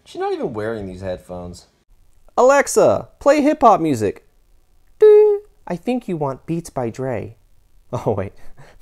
She's not even wearing these headphones. Alexa, play hip-hop music. Doo. I think you want Beats by Dre. Oh wait,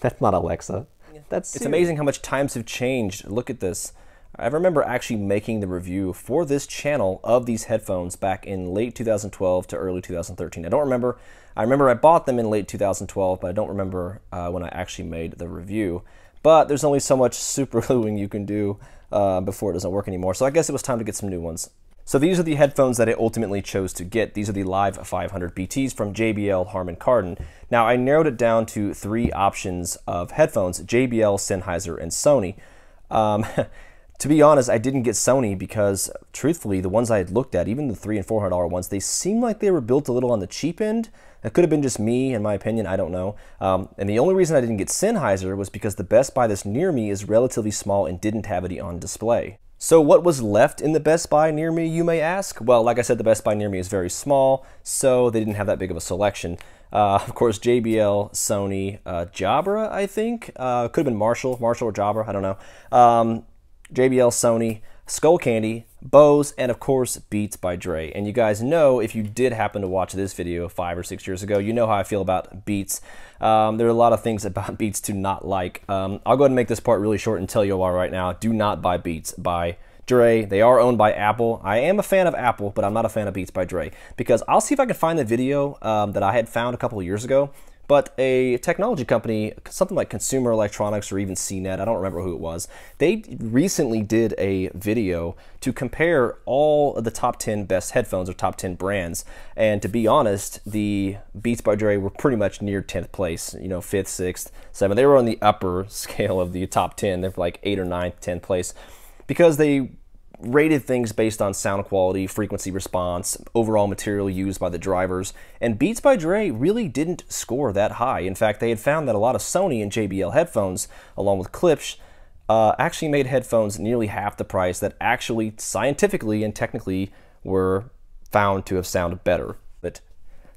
that's not Alexa. That's Siri. It's amazing how much times have changed. Look at this. I remember actually making the review for this channel of these headphones back in late 2012 to early 2013. I don't remember. I remember I bought them in late 2012, but I don't remember when I actually made the review. But there's only so much super gluing you can do before it doesn't work anymore. So I guess it was time to get some new ones. So these are the headphones that I ultimately chose to get. These are the Live 500 BTs from JBL Harman Kardon. Now I narrowed it down to 3 options of headphones: JBL, Sennheiser, and Sony. To be honest, I didn't get Sony because, truthfully, the ones I had looked at, even the $300 and $400 ones, they seemed like they were built a little on the cheap end. It could have been just me, in my opinion, I don't know. And the only reason I didn't get Sennheiser was because the Best Buy that's near me is relatively small and didn't have it on display. So what was left in the Best Buy near me, you may ask? Well, like I said, the Best Buy near me is very small, so they didn't have that big of a selection. Of course, JBL, Sony, Jabra, I think. Could have been Marshall or Jabra, I don't know. JBL, Sony, Skull Candy, Bose, and of course Beats by Dre. And you guys know, if you did happen to watch this video 5 or 6 years ago, you know how I feel about Beats. There are a lot of things about Beats to not like. I'll go ahead and make this part really short and tell you all right now, do not buy Beats by Dre. They are owned by Apple. I am a fan of Apple, but I'm not a fan of Beats by Dre, because I'll see if I can find the video that I had found a couple of years ago. But a technology company, something like Consumer Electronics or even CNET, I don't remember who it was, they recently did a video to compare all of the top 10 best headphones or top 10 brands. And to be honest, the Beats by Dre were pretty much near 10th place, you know, 5th, 6th, 7th. They were on the upper scale of the top 10. They're like 8th or 9th, 10th place, because they rated things based on sound quality, frequency response, overall material used by the drivers, and Beats by Dre really didn't score that high. In fact, they had found that a lot of Sony and JBL headphones, along with Klipsch, actually made headphones nearly half the price that actually scientifically and technically were found to have sounded better. But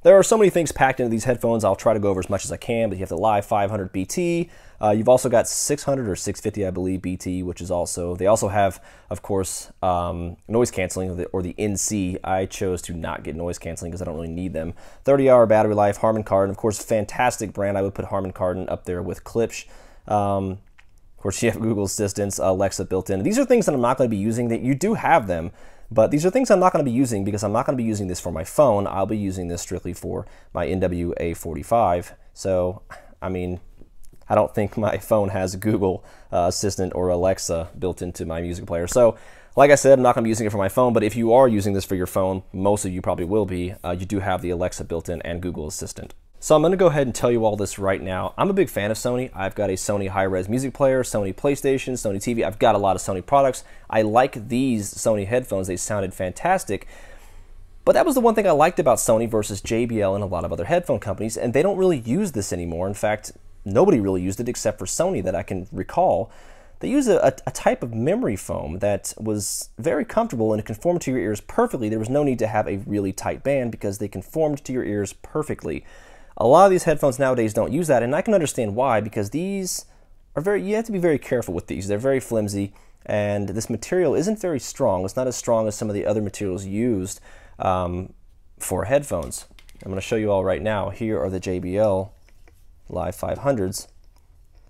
there are so many things packed into these headphones. I'll try to go over as much as I can, but you have the Live 500 BT. You've also got 600 or 650, I believe, BT, which is also, they also have, of course, noise canceling, or the NC. I chose to not get noise canceling because I don't really need them. 30-hour battery life, Harman Kardon, of course, fantastic brand. I would put Harman Kardon up there with Klipsch. Of course, you have Google Assistants, Alexa built in. These are things that I'm not going to be using. That you do have them, but these are things I'm not going to be using because I'm not going to be using this for my phone. I'll be using this strictly for my NWA45. So, I mean, I don't think my phone has Google Assistant or Alexa built into my music player. So, like I said, I'm not going to be using it for my phone, but if you are using this for your phone, most of you probably will be, you do have the Alexa built in and Google Assistant. So I'm going to go ahead and tell you all this right now. I'm a big fan of Sony. I've got a Sony high-res music player, Sony PlayStation, Sony TV. I've got a lot of Sony products. I like these Sony headphones. They sounded fantastic. But that was the one thing I liked about Sony versus JBL and a lot of other headphone companies, and they don't really use this anymore. In fact, nobody really used it except for Sony that I can recall. They use a type of memory foam that was very comfortable and it conformed to your ears perfectly. There was no need to have a really tight band because they conformed to your ears perfectly. A lot of these headphones nowadays don't use that, and I can understand why, because these are you have to be very careful with these. They're very flimsy, and this material isn't very strong. It's not as strong as some of the other materials used for headphones. I'm going to show you all right now. Here are the JBL Live 500s.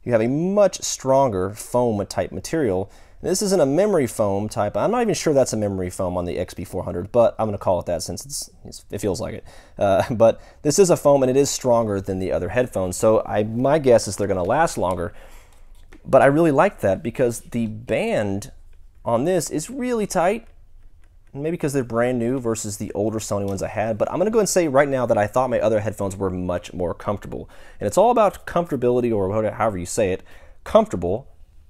You have a much stronger foam type material. This isn't a memory foam type. I'm not even sure that's a memory foam on the XB400, but I'm going to call it that since it feels like it. But this is a foam, and it is stronger than the other headphones. So my guess is they're going to last longer. But I really like that because the band on this is really tight. Maybe because they're brand new versus the older Sony ones I had. But I'm going to go and say right now that I thought my other headphones were much more comfortable. And it's all about comfortability, or however you say it. Comfortable.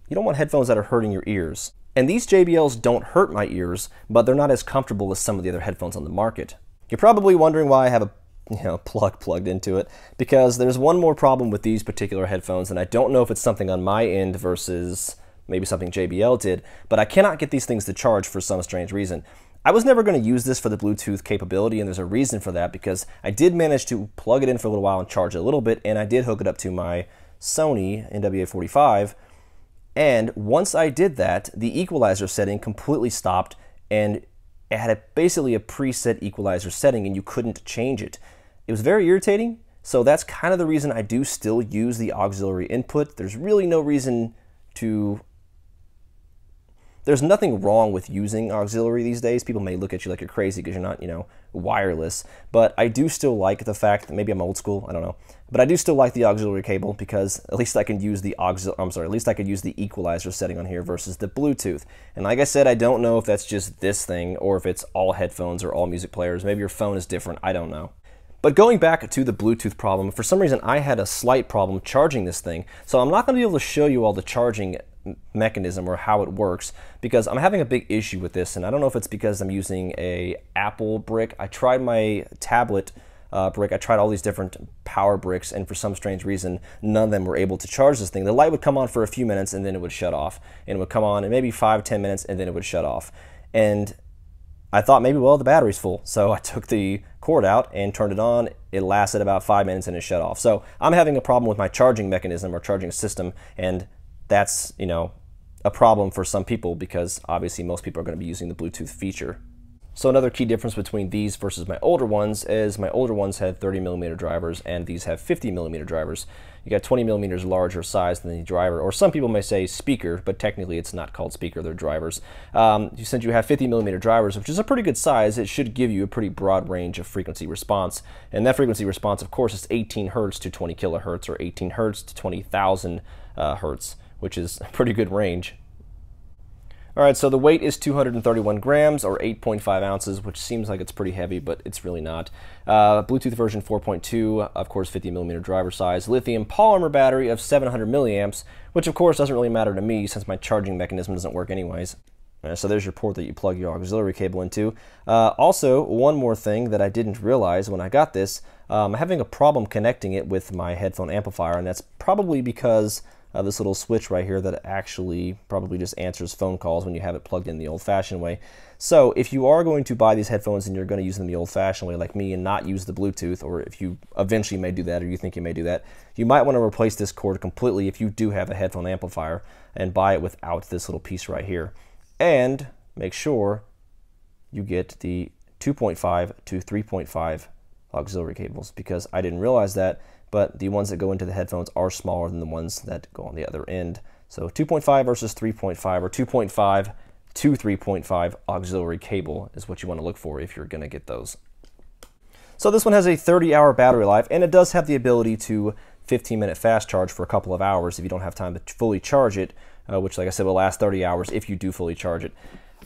You don't want headphones that are hurting your ears. And these JBLs don't hurt my ears, but they're not as comfortable as some of the other headphones on the market. You're probably wondering why I have a plug plugged into it, because there's one more problem with these particular headphones, and I don't know if it's something on my end versus maybe something JBL did, but I cannot get these things to charge for some strange reason. I was never going to use this for the Bluetooth capability, and there's a reason for that, because I did manage to plug it in for a little while and charge it a little bit, and I did hook it up to my Sony NWA45. And once I did that, the equalizer setting completely stopped and it had basically a preset equalizer setting and you couldn't change it. It was very irritating, so that's kind of the reason I do still use the auxiliary input. There's really no reason to... There's nothing wrong with using auxiliary these days. People may look at you like you're crazy because you're not, wireless. But I do still like the fact that maybe I'm old school, I don't know. But I do still like the auxiliary cable because at least I can use the at least I could use the equalizer setting on here versus the Bluetooth. And like I said, I don't know if that's just this thing or if it's all headphones or all music players. Maybe your phone is different, I don't know. But going back to the Bluetooth problem, for some reason I had a slight problem charging this thing. So I'm not going to be able to show you all the charging mechanism or how it works because I'm having a big issue with this, and I don't know if it's because I'm using a Apple brick. I tried my tablet brick, I tried all these different power bricks, and for some strange reason none of them were able to charge this thing. The light would come on for a few minutes and then it would shut off, and it would come on in maybe 5-10 minutes and then it would shut off. And I thought maybe, well, the battery's full, so I took the cord out and turned it on. It lasted about 5 minutes and it shut off. So I'm having a problem with my charging mechanism or charging system, and that's, a problem for some people because obviously most people are going to be using the Bluetooth feature. So another key difference between these versus my older ones is my older ones had 30mm drivers and these have 50mm drivers. You got 20mm larger size than the driver, or some people may say speaker, but technically it's not called speaker, they're drivers. Since you have 50mm drivers, which is a pretty good size, it should give you a pretty broad range of frequency response. And that frequency response, of course, is 18 Hertz to 20 kilohertz or 18 Hertz to 20,000 Hertz, which is a pretty good range. All right, so the weight is 231 grams or 8.5 ounces, which seems like it's pretty heavy, but it's really not. Bluetooth version 4.2, of course, 50mm driver size. Lithium polymer battery of 700 milliamps, which of course doesn't really matter to me since my charging mechanism doesn't work anyways. So there's your port that you plug your auxiliary cable into. Also, one more thing that I didn't realize when I got this, I'm having a problem connecting it with my headphone amplifier, and that's probably because this little switch right here that actually probably just answers phone calls when you have it plugged in the old-fashioned way. So if you are going to buy these headphones and you're going to use them the old-fashioned way like me and not use the Bluetooth, or if you eventually may do that or you think you may do that, you might want to replace this cord completely if you do have a headphone amplifier and buy it without this little piece right here. And make sure you get the 2.5 to 3.5 auxiliary cables, because I didn't realize that, but the ones that go into the headphones are smaller than the ones that go on the other end. So 2.5 versus 3.5, or 2.5 to 3.5 auxiliary cable is what you want to look for if you're going to get those. So this one has a 30-hour battery life, and it does have the ability to 15-minute fast charge for a couple of hours if you don't have time to fully charge it, which, like I said, will last 30 hours if you do fully charge it.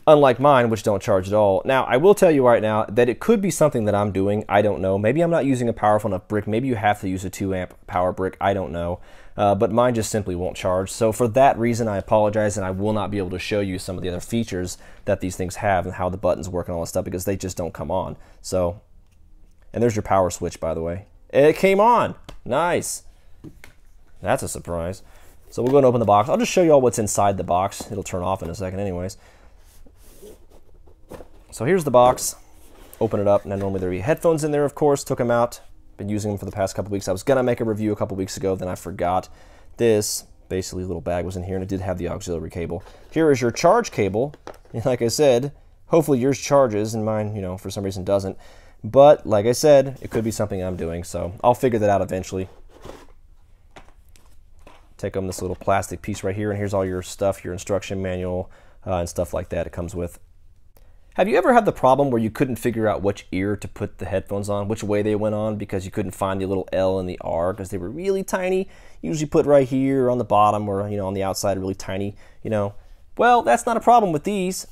Unlike mine, which don't charge at all. Now, I will tell you right now that it could be something that I'm doing. I don't know. Maybe I'm not using a powerful enough brick. Maybe you have to use a 2-amp power brick. I don't know. But mine just simply won't charge. So for that reason, I apologize, and I will not be able to show you some of the other features that these things have and how the buttons work and all that stuff, because they just don't come on. So, and there's your power switch, by the way. It came on. Nice. That's a surprise. So we'll go and open the box. I'll just show you all what's inside the box. It'll turn off in a second anyways. So here's the box. Open it up. Now normally there'd be headphones in there, of course. Took them out. Been using them for the past couple weeks. I was gonna make a review a couple weeks ago, then I forgot. This basically little bag was in here, and it did have the auxiliary cable. Here is your charge cable. And like I said, hopefully yours charges, and mine, for some reason doesn't. But like I said, it could be something I'm doing, so I'll figure that out eventually. Take on this little plastic piece right here, and here's all your stuff, your instruction manual, and stuff like that it comes with. Have you ever had the problem where you couldn't figure out which ear to put the headphones on, which way they went on, because you couldn't find the little L and the R because they were really tiny? Usually put right here or on the bottom, or on the outside, really tiny, Well, that's not a problem with these.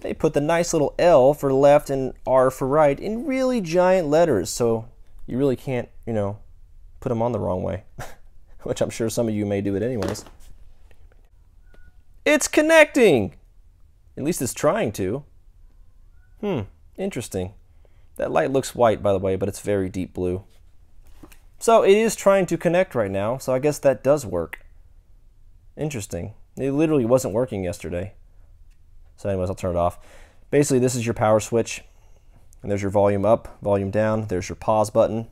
They put the nice little L for left and R for right in really giant letters, so you really can't, put them on the wrong way, which I'm sure some of you may do it anyways. It's connecting! At least it's trying to. Interesting. That light looks white, by the way, but it's very deep blue. So it is trying to connect right now, so I guess that does work. Interesting. It literally wasn't working yesterday. So anyways, I'll turn it off. Basically, this is your power switch. And there's your volume up, volume down. There's your pause button.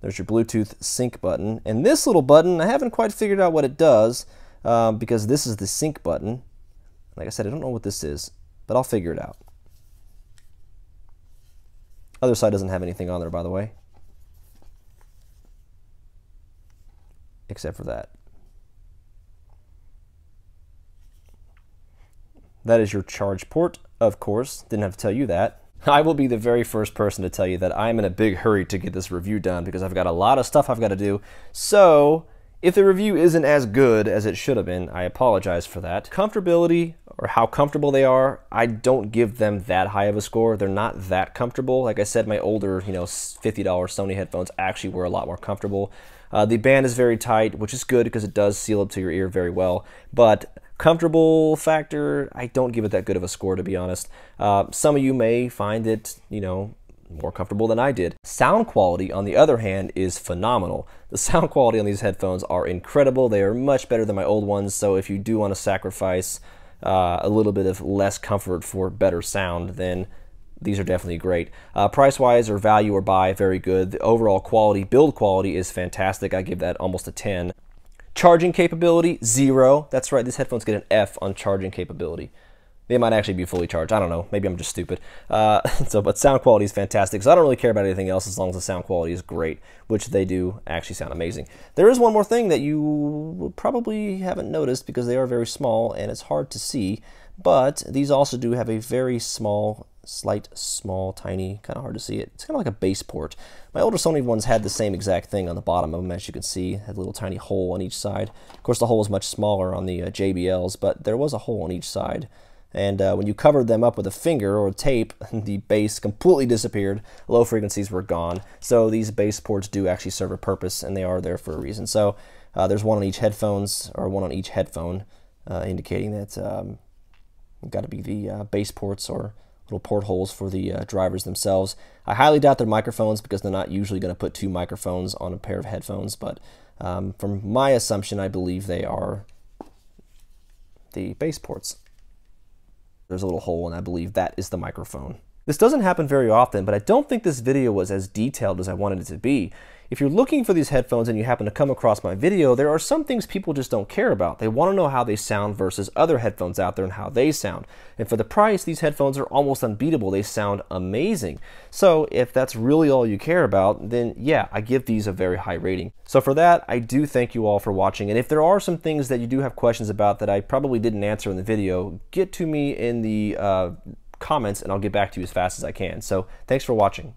There's your Bluetooth sync button. And this little button, I haven't quite figured out what it does, because this is the sync button. Like I said, I don't know what this is, but I'll figure it out. Other side doesn't have anything on there, by the way. Except for that. That is your charge port, of course. Didn't have to tell you that. I will be the very first person to tell you that I'm in a big hurry to get this review done because I've got a lot of stuff I've got to do. So if the review isn't as good as it should have been, I apologize for that. Comfortability, or how comfortable they are, I don't give them that high of a score. They're not that comfortable. Like I said, my older, $50 Sony headphones actually were a lot more comfortable. The band is very tight, which is good because it does seal up to your ear very well. But comfortable factor, I don't give it that good of a score, to be honest. Some of you may find it, more comfortable than I did. Sound quality, on the other hand, is phenomenal. The sound quality on these headphones are incredible. They are much better than my old ones, so if you do want to sacrifice a little bit of less comfort for better sound, then these are definitely great. Price-wise, or value or buy, very good. The overall quality, build quality, is fantastic. I give that almost a 10. Charging capability, 0. That's right, these headphones get an F on charging capability. They might actually be fully charged. I don't know. Maybe I'm just stupid. But sound quality is fantastic. So I don't really care about anything else as long as the sound quality is great, which they do actually sound amazing. There is one more thing that you probably haven't noticed because they are very small and it's hard to see, but these also do have a very small, small, tiny, kind of hard to see it. It's kind of like a base port. My older Sony ones had the same exact thing on the bottom of them, as you can see. Had a little tiny hole on each side. Of course, the hole was much smaller on the JBLs, but there was a hole on each side. And when you covered them up with a finger or tape, the base completely disappeared. Low frequencies were gone. So these base ports do actually serve a purpose, and they are there for a reason. So there's one on each headphones, or one on each headphone, indicating that got to be the base ports or little portholes for the drivers themselves. I highly doubt they're microphones because they're not usually going to put 2 microphones on a pair of headphones. But from my assumption, I believe they are the base ports. There's a little hole, and I believe that is the microphone. This doesn't happen very often, but I don't think this video was as detailed as I wanted it to be. If you're looking for these headphones and you happen to come across my video, there are some things people just don't care about. They want to know how they sound versus other headphones out there and how they sound. And for the price, these headphones are almost unbeatable. They sound amazing. So if that's really all you care about, then yeah, I give these a very high rating. So for that, I do thank you all for watching. And if there are some things that you do have questions about that I probably didn't answer in the video, get to me in the comments and I'll get back to you as fast as I can. So thanks for watching.